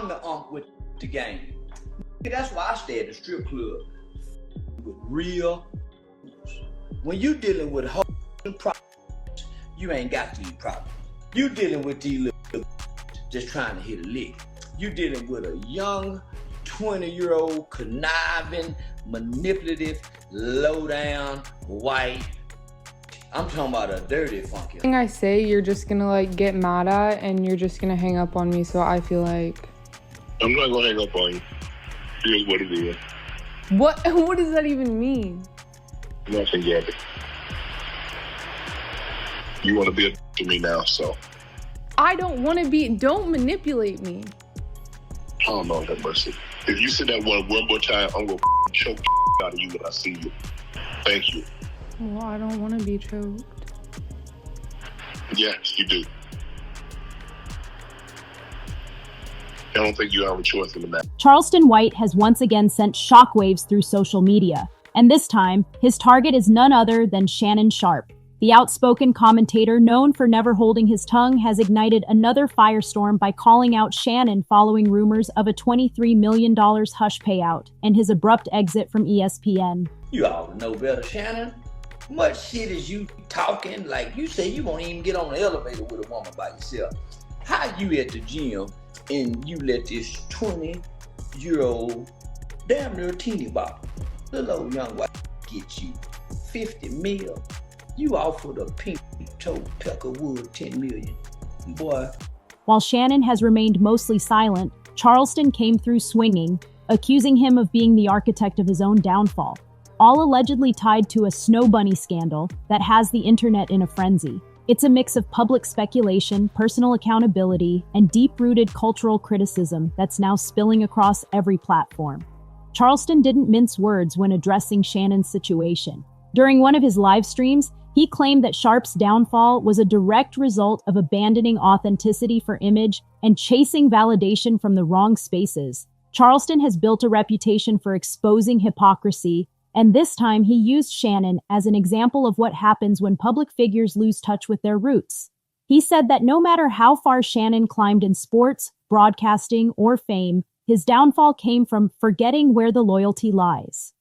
I'm the with the game. That's why I stay at the strip club with real. When you dealing with whole problems, you ain't got these problems. You dealing with these little just trying to hit a lick. You dealing with a young 20-year-old conniving, manipulative, low down, white. I'm talking about a dirty, funky. Thing I say, you're just gonna like get mad at, and you're just gonna hang up on me. So I feel like I'm not gonna hang up on you. Here's what it is. What does that even mean? Nothing yet. You want to be a to me now, so. I don't want to be. Don't manipulate me. Oh, Lord have mercy. If you say that one more time, I'm gonna choke out of you when I see you. Thank you. Well, I don't want to be choked. Yes, you do. I don't think you have a choice in the matter. Charleston White has once again sent shockwaves through social media, and this time, his target is none other than Shannon Sharpe. The outspoken commentator, known for never holding his tongue, has ignited another firestorm by calling out Shannon following rumors of a $23 million hush payout and his abrupt exit from ESPN. You all know better, Shannon. Much shit is you talking, like you say you won't even get on the elevator with a woman by yourself. How you at the gym and you let this 20-year-old, damn near teeny bop, little old young white get you 50 mil? You offered a pink toe Peckerwood 10 million, boy. While Shannon has remained mostly silent, Charleston came through swinging, accusing him of being the architect of his own downfall, all allegedly tied to a snow bunny scandal that has the internet in a frenzy. It's a mix of public speculation, personal accountability, and deep-rooted cultural criticism that's now spilling across every platform. Charleston didn't mince words when addressing Shannon's situation. During one of his live streams, he claimed that Sharpe's downfall was a direct result of abandoning authenticity for image and chasing validation from the wrong spaces. Charleston has built a reputation for exposing hypocrisy, and this time he used Shannon as an example of what happens when public figures lose touch with their roots. He said that no matter how far Shannon climbed in sports, broadcasting, or fame, his downfall came from forgetting where the loyalty lies.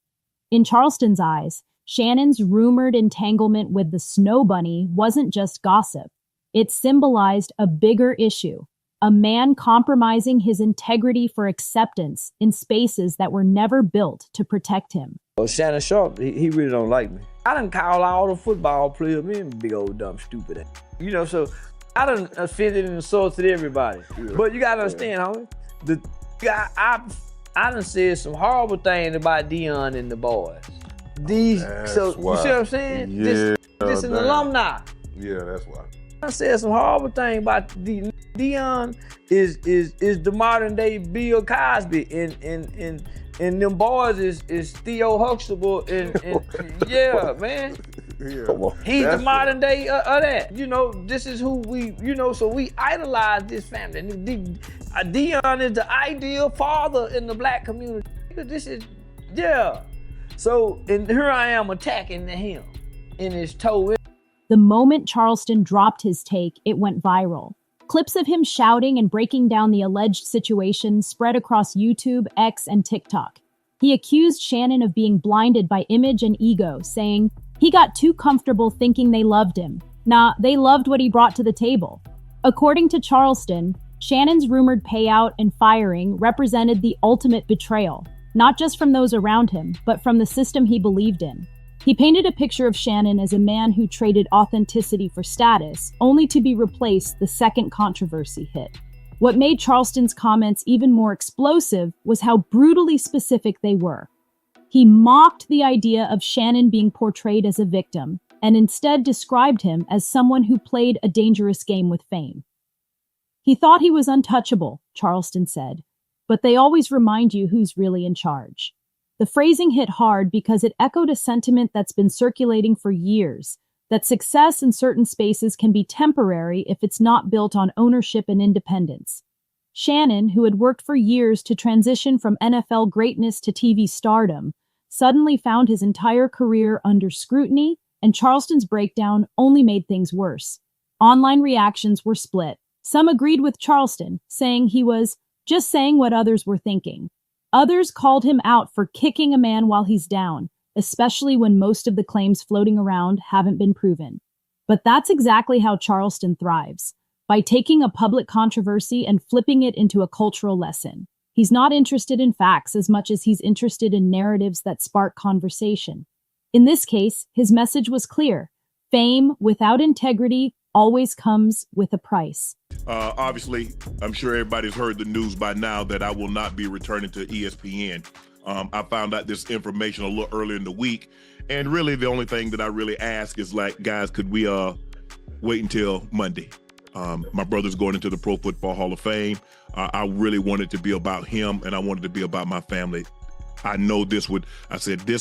In Charleston's eyes, Shannon's rumored entanglement with the snow bunny wasn't just gossip. It symbolized a bigger issue, a man compromising his integrity for acceptance in spaces that were never built to protect him. Well, Shannon Sharpe, he really don't like me. I done call all the football players, me big old dumb stupid ass. You know, so I done offended and insulted everybody. Yeah. But you gotta understand, homie, I done said some horrible things about Dion and the boys. You see what I'm saying? Yeah, this an alumni. Yeah, that's why. I said some horrible things about Dion is the modern day Bill Cosby and them boys is Theo Huxtable and yeah, man. Yeah. He's the modern day of that. You know, this is who we, so we idolize this family. Dion is the ideal father in the black community. This is, yeah. So, and here I am attacking him in his toe. The moment Charleston dropped his take, it went viral. Clips of him shouting and breaking down the alleged situation spread across YouTube, X, and TikTok. He accused Shannon of being blinded by image and ego, saying he got too comfortable thinking they loved him. Nah, they loved what he brought to the table. According to Charleston, Shannon's rumored payout and firing represented the ultimate betrayal, not just from those around him, but from the system he believed in. He painted a picture of Shannon as a man who traded authenticity for status, only to be replaced the second controversy hit. What made Charleston's comments even more explosive was how brutally specific they were. He mocked the idea of Shannon being portrayed as a victim, and instead described him as someone who played a dangerous game with fame. He thought he was untouchable, Charleston said, but they always remind you who's really in charge. The phrasing hit hard because it echoed a sentiment that's been circulating for years, that success in certain spaces can be temporary if it's not built on ownership and independence. Shannon, who had worked for years to transition from NFL greatness to TV stardom, suddenly found his entire career under scrutiny, and Charleston's breakdown only made things worse. Online reactions were split. Some agreed with Charleston, saying he was just saying what others were thinking. Others called him out for kicking a man while he's down, especially when most of the claims floating around haven't been proven. But that's exactly how Charleston thrives, by taking a public controversy and flipping it into a cultural lesson. He's not interested in facts as much as he's interested in narratives that spark conversation. In this case, his message was clear. Fame without integrity always comes with a price. Obviously, I'm sure everybody's heard the news by now that I will not be returning to ESPN. I found out this information a little earlier in the week, and really the only thing that I really ask is, like, guys, could we wait until Monday? My brother's going into the Pro Football Hall of Fame. I really wanted to be about him, and I wanted to be about my family. I know this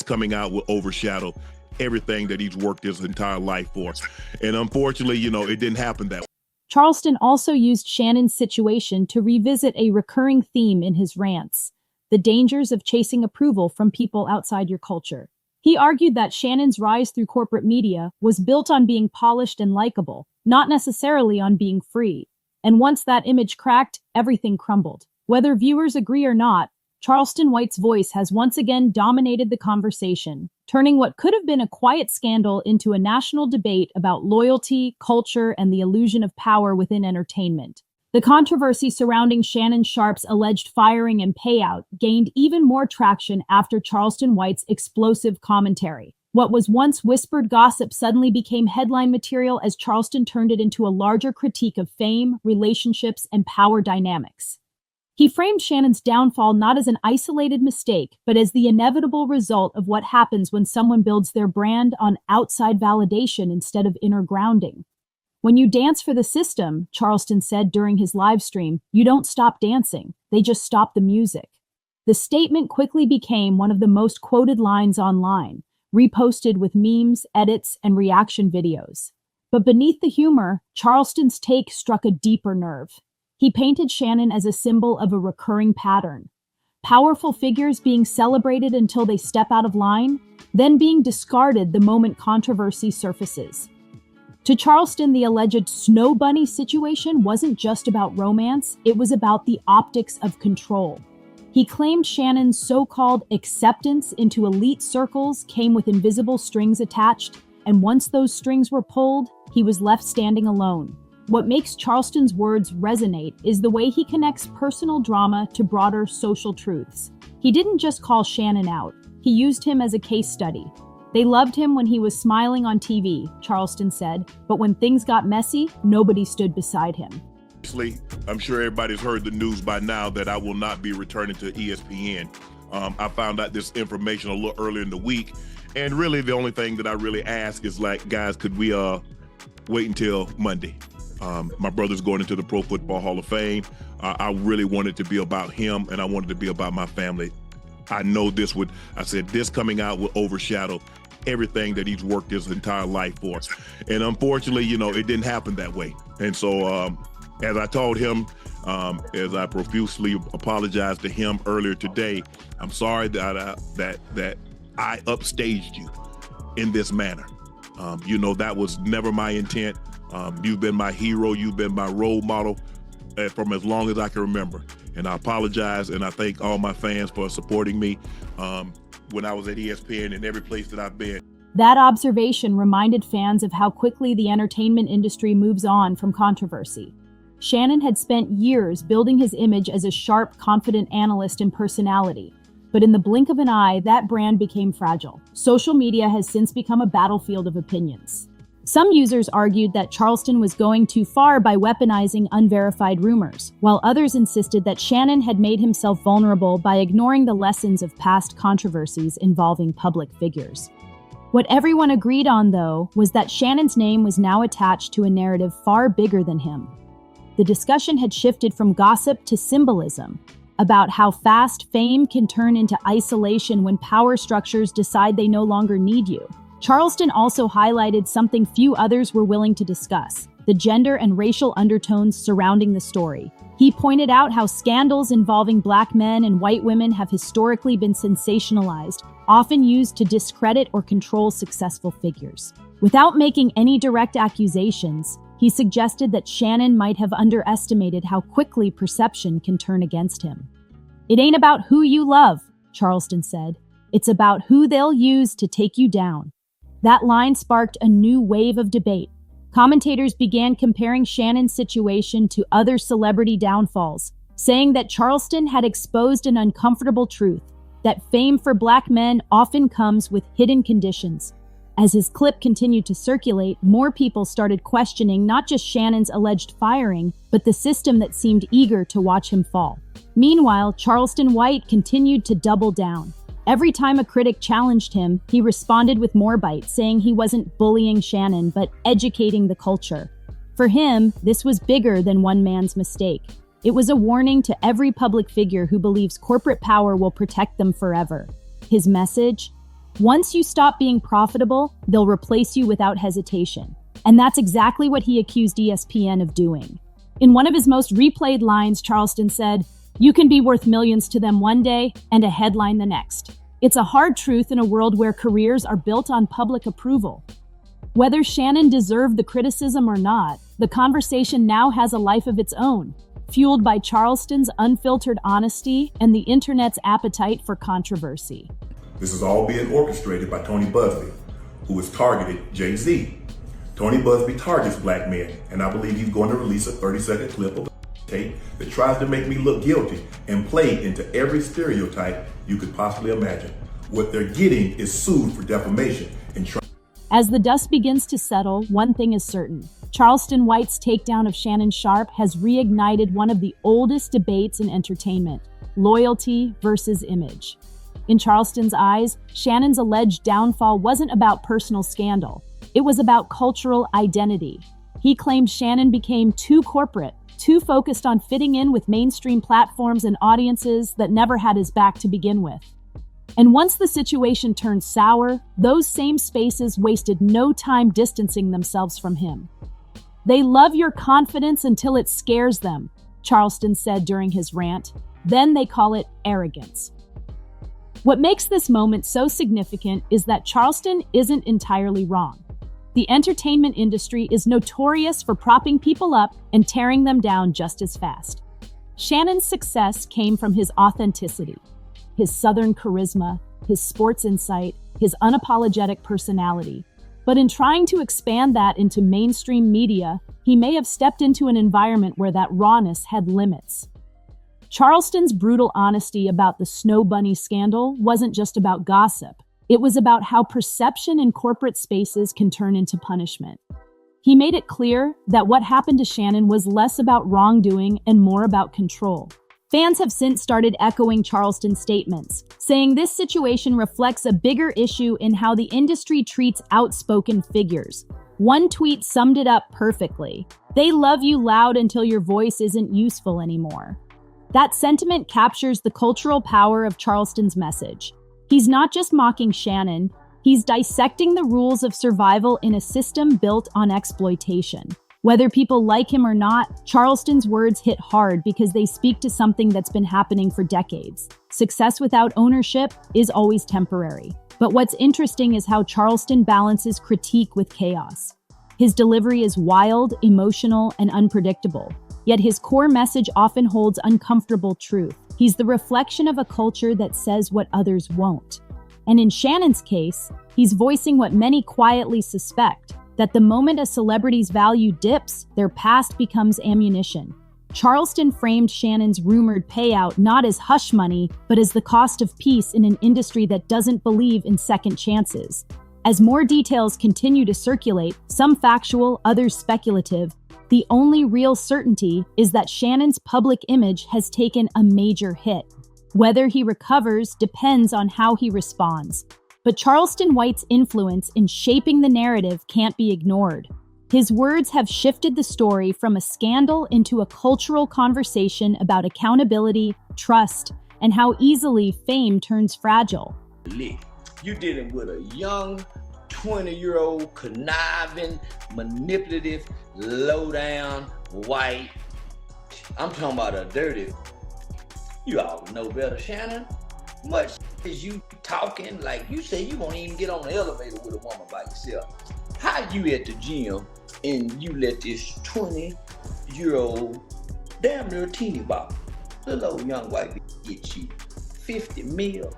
coming out will overshadow everything that he's worked his entire life for. And unfortunately, it didn't happen that way. Charleston also used Shannon's situation to revisit a recurring theme in his rants: the dangers of chasing approval from people outside your culture. He argued that Shannon's rise through corporate media was built on being polished and likable, not necessarily on being free. And once that image cracked, everything crumbled. Whether viewers agree or not, Charleston White's voice has once again dominated the conversation, turning what could have been a quiet scandal into a national debate about loyalty, culture, and the illusion of power within entertainment. The controversy surrounding Shannon Sharpe's alleged firing and payout gained even more traction after Charleston White's explosive commentary. What was once whispered gossip suddenly became headline material as Charleston turned it into a larger critique of fame, relationships, and power dynamics. He framed Shannon's downfall not as an isolated mistake, but as the inevitable result of what happens when someone builds their brand on outside validation instead of inner grounding. When you dance for the system, Charleston said during his live stream, you don't stop dancing, they just stop the music. The statement quickly became one of the most quoted lines online, reposted with memes, edits, and reaction videos. But beneath the humor, Charleston's take struck a deeper nerve. He painted Shannon as a symbol of a recurring pattern. Powerful figures being celebrated until they step out of line, then being discarded the moment controversy surfaces. To Charleston, the alleged snow bunny situation wasn't just about romance, it was about the optics of control. He claimed Shannon's so-called acceptance into elite circles came with invisible strings attached, and once those strings were pulled, he was left standing alone. What makes Charleston's words resonate is the way he connects personal drama to broader social truths. He didn't just call Shannon out, he used him as a case study. They loved him when he was smiling on TV, Charleston said, but when things got messy, nobody stood beside him. Obviously, I'm sure everybody's heard the news by now that I will not be returning to ESPN. I found out this information a little earlier in the week, and really the only thing that I really ask is, like, guys, could we wait until Monday? My brother's going into the Pro Football Hall of Fame. I really wanted to be about him, and I wanted to be about my family. I know this coming out will overshadow everything that he's worked his entire life for. And unfortunately, it didn't happen that way. And so as I told him, as I profusely apologized to him earlier today, I'm sorry that I upstaged you in this manner. That was never my intent. You've been my hero. You've been my role model from as long as I can remember. And I apologize, and I thank all my fans for supporting me when I was at ESPN and every place that I've been. That observation reminded fans of how quickly the entertainment industry moves on from controversy. Shannon had spent years building his image as a sharp, confident analyst and personality. But in the blink of an eye, that brand became fragile. Social media has since become a battlefield of opinions. Some users argued that Charleston was going too far by weaponizing unverified rumors, while others insisted that Shannon had made himself vulnerable by ignoring the lessons of past controversies involving public figures. What everyone agreed on, though, was that Shannon's name was now attached to a narrative far bigger than him. The discussion had shifted from gossip to symbolism, about how fast fame can turn into isolation when power structures decide they no longer need you. Charleston also highlighted something few others were willing to discuss: the gender and racial undertones surrounding the story. He pointed out how scandals involving Black men and white women have historically been sensationalized, often used to discredit or control successful figures. Without making any direct accusations, He suggested that Shannon might have underestimated how quickly perception can turn against him. "It ain't about who you love," Charleston said. "It's about who they'll use to take you down." That line sparked a new wave of debate. Commentators began comparing Shannon's situation to other celebrity downfalls, saying that Charleston had exposed an uncomfortable truth, that fame for Black men often comes with hidden conditions. As his clip continued to circulate, more people started questioning not just Shannon's alleged firing, but the system that seemed eager to watch him fall. Meanwhile, Charleston White continued to double down. Every time a critic challenged him, he responded with more bites, saying he wasn't bullying Shannon, but educating the culture. For him, this was bigger than one man's mistake. It was a warning to every public figure who believes corporate power will protect them forever. His message? Once you stop being profitable, they'll replace you without hesitation. And that's exactly what he accused ESPN of doing. In one of his most replayed lines, Charleston said, "You can be worth millions to them one day and a headline the next." It's a hard truth in a world where careers are built on public approval. Whether Shannon deserved the criticism or not, the conversation now has a life of its own, fueled by Charleston's unfiltered honesty and the internet's appetite for controversy. This is all being orchestrated by Tony Busby, who has targeted Jay-Z. Tony Busby targets Black men, and I believe he's going to release a 30-second clip of tape that tries to make me look guilty and play into every stereotype you could possibly imagine. What they're getting is sued for defamation and As the dust begins to settle, one thing is certain. Charleston White's takedown of Shannon Sharpe has reignited one of the oldest debates in entertainment: loyalty versus image. In Charleston's eyes, Shannon's alleged downfall wasn't about personal scandal. It was about cultural identity. He claimed Shannon became too corporate, too focused on fitting in with mainstream platforms and audiences that never had his back to begin with. And once the situation turned sour, those same spaces wasted no time distancing themselves from him. "They love your confidence until it scares them," Charleston said during his rant. "Then they call it arrogance." What makes this moment so significant is that Charleston isn't entirely wrong. The entertainment industry is notorious for propping people up and tearing them down just as fast. Shannon's success came from his authenticity, his Southern charisma, his sports insight, his unapologetic personality. But in trying to expand that into mainstream media, he may have stepped into an environment where that rawness had limits. Charleston's brutal honesty about the Snow Bunny scandal wasn't just about gossip. It was about how perception in corporate spaces can turn into punishment. He made it clear that what happened to Shannon was less about wrongdoing and more about control. Fans have since started echoing Charleston's statements, saying this situation reflects a bigger issue in how the industry treats outspoken figures. One tweet summed it up perfectly: "They love you loud until your voice isn't useful anymore." That sentiment captures the cultural power of Charleston's message. He's not just mocking Shannon, he's dissecting the rules of survival in a system built on exploitation. Whether people like him or not, Charleston's words hit hard because they speak to something that's been happening for decades. Success without ownership is always temporary. But what's interesting is how Charleston balances critique with chaos. His delivery is wild, emotional, and unpredictable. Yet his core message often holds uncomfortable truth. He's the reflection of a culture that says what others won't. And in Shannon's case, he's voicing what many quietly suspect, that the moment a celebrity's value dips, their past becomes ammunition. Charleston framed Shannon's rumored payout not as hush money, but as the cost of peace in an industry that doesn't believe in second chances. As more details continue to circulate, some factual, others speculative, the only real certainty is that Shannon's public image has taken a major hit. Whether he recovers depends on how he responds. But Charleston White's influence in shaping the narrative can't be ignored. His words have shifted the story from a scandal into a cultural conversation about accountability, trust, and how easily fame turns fragile. You dealing with a young, 20-year-old, conniving, manipulative, low-down, white. I'm talking about a dirty. You all know better, Shannon. Much as you talking, like you say you won't even get on the elevator with a woman by yourself. How How you at the gym and you let this 20-year-old, damn near teeny bop, little old young white bitch get you 50 mil?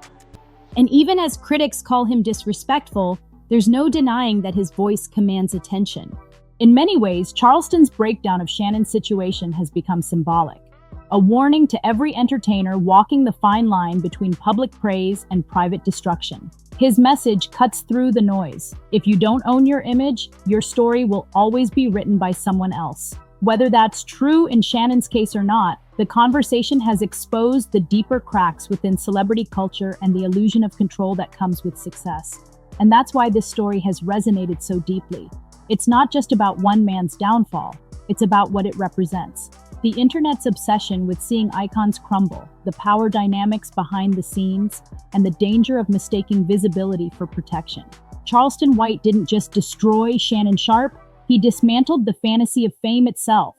And even as critics call him disrespectful, there's no denying that his voice commands attention. In many ways, Charleston's breakdown of Shannon's situation has become symbolic, a warning to every entertainer walking the fine line between public praise and private destruction. His message cuts through the noise. If you don't own your image, your story will always be written by someone else. Whether that's true in Shannon's case or not, the conversation has exposed the deeper cracks within celebrity culture and the illusion of control that comes with success. And that's why this story has resonated so deeply. It's not just about one man's downfall, it's about what it represents. The internet's obsession with seeing icons crumble, the power dynamics behind the scenes, and the danger of mistaking visibility for protection. Charleston White didn't just destroy Shannon Sharpe, he dismantled the fantasy of fame itself.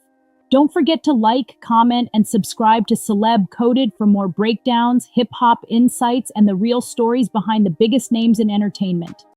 Don't forget to like, comment, and subscribe to Celeb Coded for more breakdowns, hip-hop insights, and the real stories behind the biggest names in entertainment.